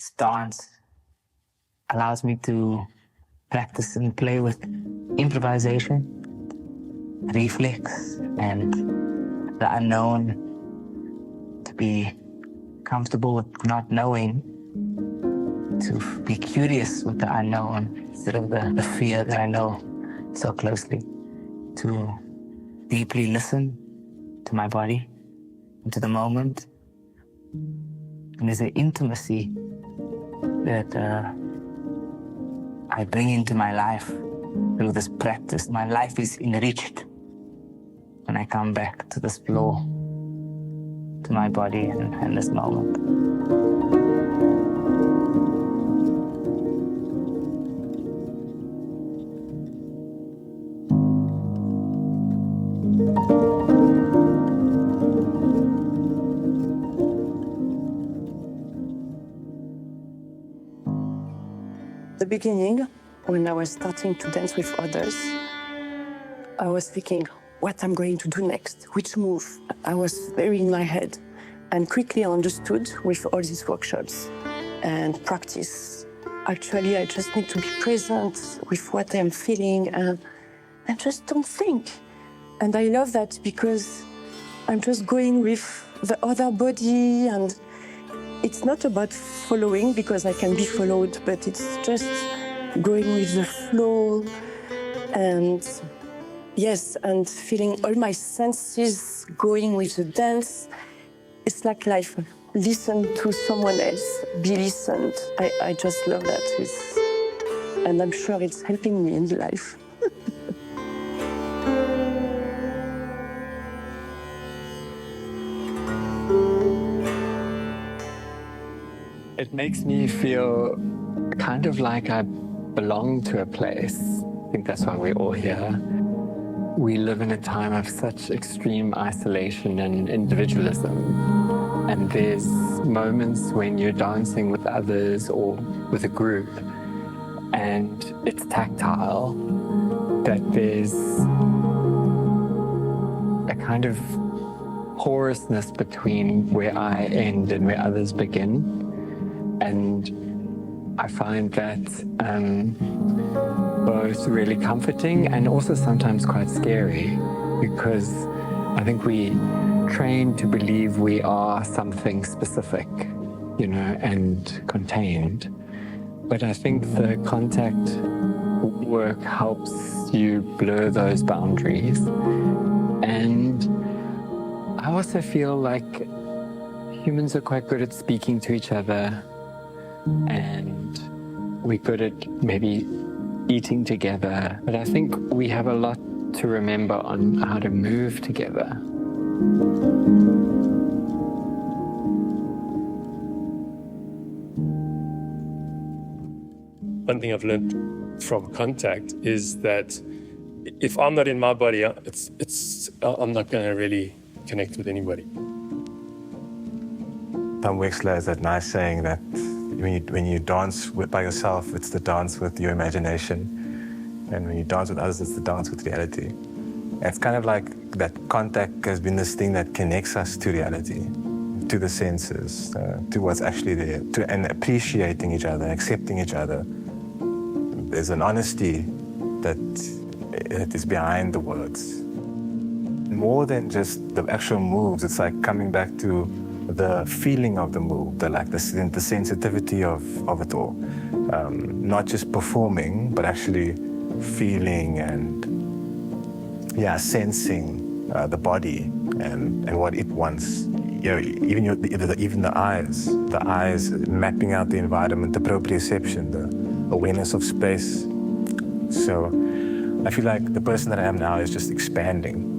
This dance allows me to practice and play with improvisation, reflex, and the unknown, to be comfortable with not knowing, to be curious with the unknown instead of the fear that I know so closely, to deeply listen to my body, into the moment. And there's an intimacy that I bring into my life through this practice. My life is enriched when I come back to this floor, to my body and this moment. The beginning, when I was starting to dance with others, I was thinking what I'm going to do next, which move. I was very in my head, and quickly understood with all these workshops and practice. Actually, I just need to be present with what I'm feeling and just don't think. And I love that because I'm just going with the other body, and it's not about following because I can be followed, but it's just going with the flow and yes, and feeling all my senses going with the dance. It's like life. Listen to someone else, be listened. I just love that. And I'm sure it's helping me in life. It makes me feel kind of like I belong to a place. I think that's why we're all here. We live in a time of such extreme isolation and individualism. And there's moments when you're dancing with others or with a group, and it's tactile, that there's a kind of porousness between where I end and where others begin. And I find that both really comforting and also sometimes quite scary, because I think we train to believe we are something specific, you know, and contained. But I think the contact work helps you blur those boundaries. And I also feel like humans are quite good at speaking to each other, and we're good at maybe eating together. But I think we have a lot to remember on how to move together. One thing I've learned from contact is that if I'm not in my body, I'm not going to really connect with anybody. Tom Wexler has that nice saying that when you dance by yourself, it's the dance with your imagination. And when you dance with others, it's the dance with reality. And it's kind of like that contact has been this thing that connects us to reality, to the senses, to what's actually there, and appreciating each other, accepting each other. There's an honesty that is behind the words. More than just the actual moves, it's like coming back to the feeling of the move, the sensitivity of it all. Not just performing, but actually feeling and sensing the body and what it wants. You know, even the eyes mapping out the environment, the proprioception, the awareness of space. So I feel like the person that I am now is just expanding.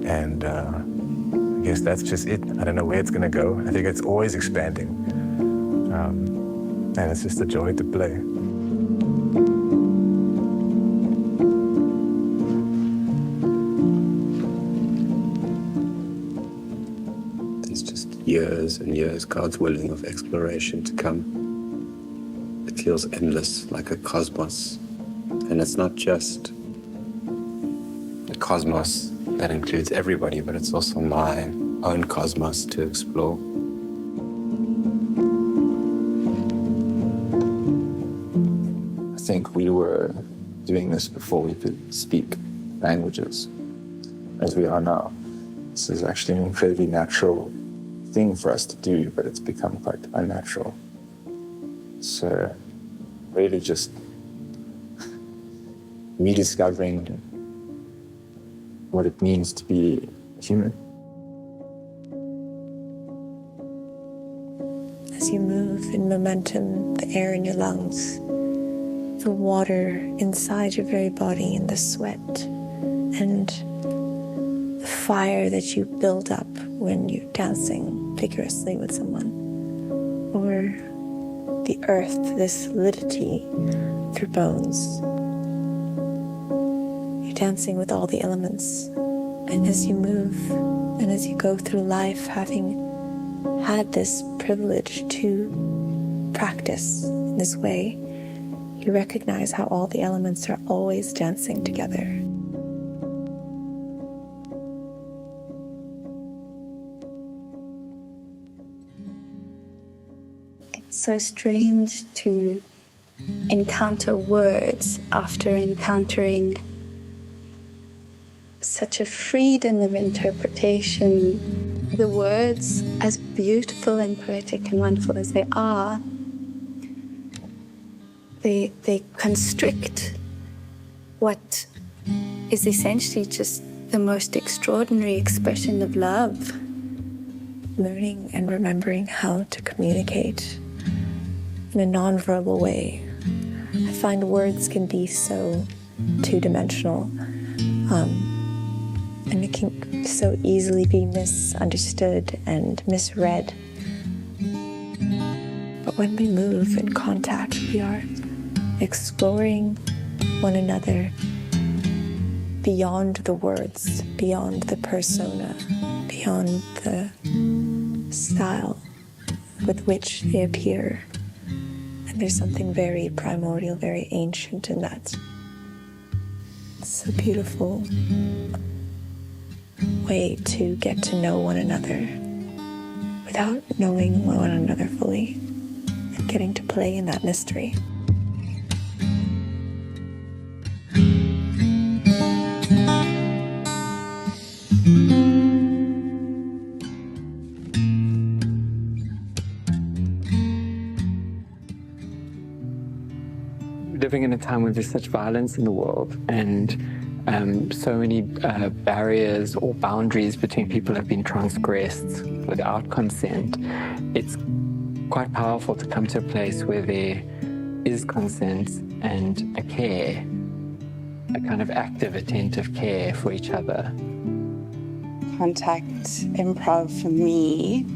And I guess that's just it. I don't know where it's going to go. I think it's always expanding. And it's just a joy to play. There's just years and years, God's willing, of exploration to come. It feels endless, like a cosmos. And it's not just a cosmos that includes everybody, but it's also my own cosmos to explore. think we were doing this before we could speak languages, as we are now. This is actually an incredibly natural thing for us to do, but it's become quite unnatural. So really just rediscovering what it means to be human. As you move in momentum, the air in your lungs, the water inside your very body, and the sweat, and the fire that you build up when you're dancing vigorously with someone, or the earth, this solidity through bones. You're dancing with all the elements, and as you move and as you go through life, having had this privilege to practice in this way, you recognize how all the elements are always dancing together. It's so strange to encounter words after encountering such a freedom of interpretation. The words, as beautiful and poetic and wonderful as they are, they constrict what is essentially just the most extraordinary expression of love. Learning and remembering how to communicate in a nonverbal way. I find words can be so two-dimensional, and it can so easily be misunderstood and misread. But when we move in contact, we are exploring one another beyond the words, beyond the persona, beyond the style with which they appear. And there's something very primordial, very ancient in that. It's a beautiful way to get to know one another without knowing one another fully and getting to play in that mystery. Living in a time where there's such violence in the world and so many barriers or boundaries between people have been transgressed without consent, it's quite powerful to come to a place where there is consent and a care, a kind of active, attentive care for each other. Contact improv for me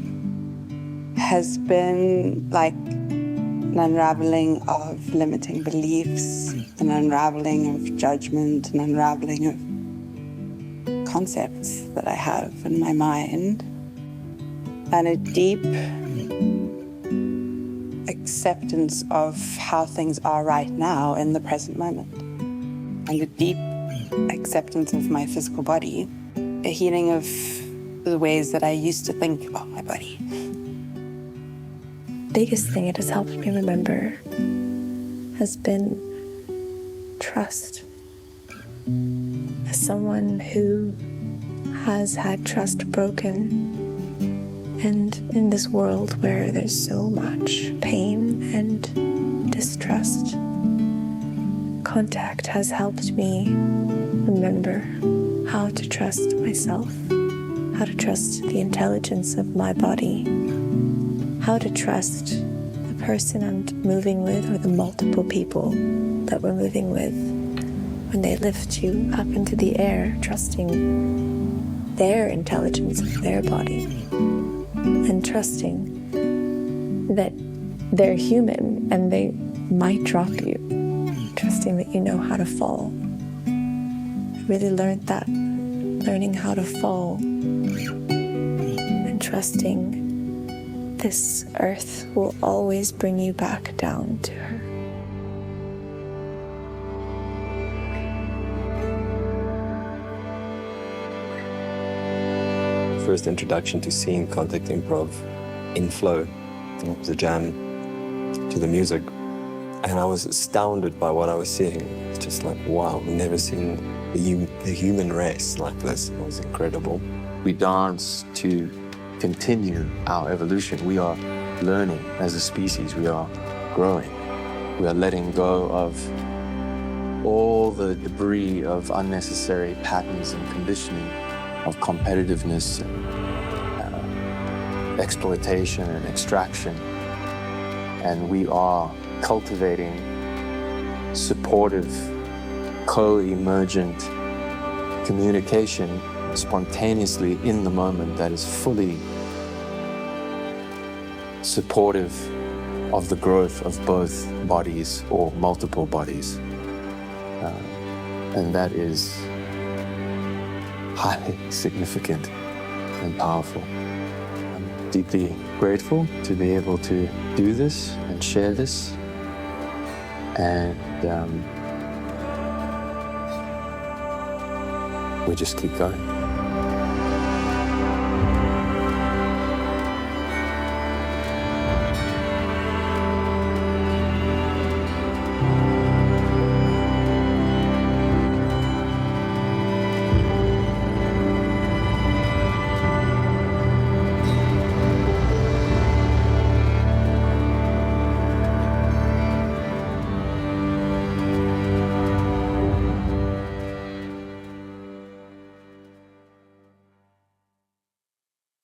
has been like an unraveling of limiting beliefs, an unraveling of judgment, an unraveling of concepts that I have in my mind, and a deep acceptance of how things are right now in the present moment, and a deep acceptance of my physical body, a healing of the ways that I used to think about my body. Biggest thing it has helped me remember has been trust. As someone who has had trust broken, and in this world where there's so much pain and distrust, contact has helped me remember how to trust myself, how to trust the intelligence of my body, how to trust the person I'm moving with or the multiple people that we're moving with when they lift you up into the air, trusting their intelligence of their body and trusting that they're human and they might drop you, trusting that you know how to fall. I really learned that, learning how to fall and trusting this earth will always bring you back down to her. First introduction to seeing contact improv in flow. It was a jam to the music. And I was astounded by what I was seeing. It's just like, wow, I've never seen the human race like this. It was incredible. We dance to continue our evolution. We are learning as a species. We are growing. We are letting go of all the debris of unnecessary patterns and conditioning, of competitiveness and exploitation and extraction. And we are cultivating supportive, co-emergent communication spontaneously in the moment that is fully supportive of the growth of both bodies or multiple bodies. And that is highly significant and powerful. I'm deeply grateful to be able to do this and share this. And we just keep going.